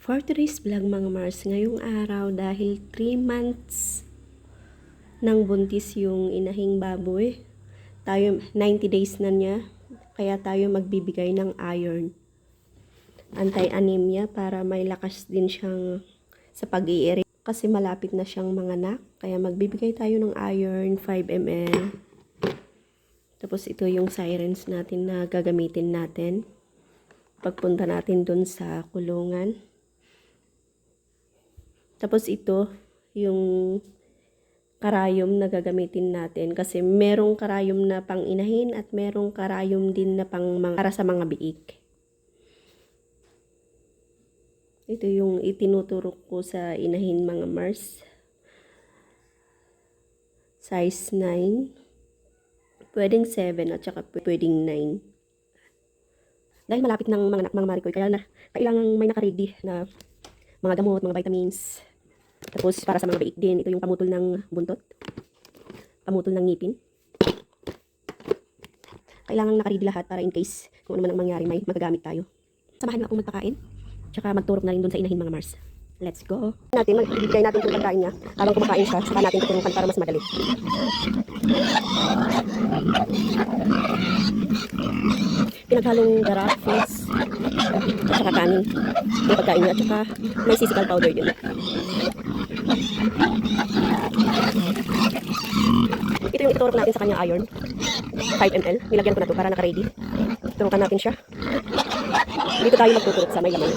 For today's vlog mga Mars, ngayong araw dahil 3 months nang buntis yung inahing baboy, tayo 90 days na niya, kaya tayo magbibigay ng iron. Anti-anemia para may lakas din siyang sa pag-iiri. Kasi malapit na siyang manganak, kaya magbibigay tayo ng iron 5 ml. Tapos ito yung sirens natin na gagamitin natin pagpunta natin dun sa kulungan. Tapos ito yung karayom na gagamitin natin kasi merong karayom na pang inahin at merong karayom din na para sa mga biik. Ito yung itinuturok ko sa inahin mga Mars. Size 9. Pwedeng 7 at saka pwedeng 9. Dahil malapit ng mga Marikoy, kailangan may nakaready na mga gamot, mga vitamins. Tapos para sa mga biik din, ito yung pamutol ng buntot, pamutol ng ngipin. Kailangan nakaready lahat para in case kung ano man ang mangyari, may magagamit tayo. Samahan niyo akong magpakain, tsaka magturok na rin dun sa inahin mga Mars. Let's go! Magbibigay natin yung pagkain niya. Habang kumakain siya, saka natin tuturukan para mas madali. Pinaghalong dara, fish, at saka kanin. Yung pagkain niya, at saka may sisal powder din. Ito yung iturok natin sa kanya iron. 5 ml. Nilagyan ko na ito para naka-ready. Turukan natin siya. Dito tayo magtuturok sa may laman.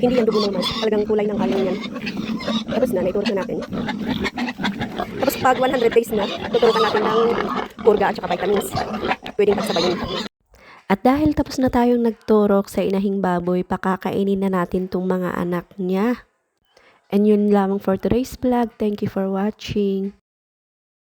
Hindi yan dugo ng mas. Talagang kulay ng kalong yan. Tapos na, naiturok na natin. Tapos pag 100 days na, tuturukan natin ng purga at saka vitamins. Pwedeng pagsabayin. At dahil tapos na tayong nagturok sa inahing baboy, pakakainin na natin tong mga anak niya. And yun lamang for today's vlog. Thank you for watching.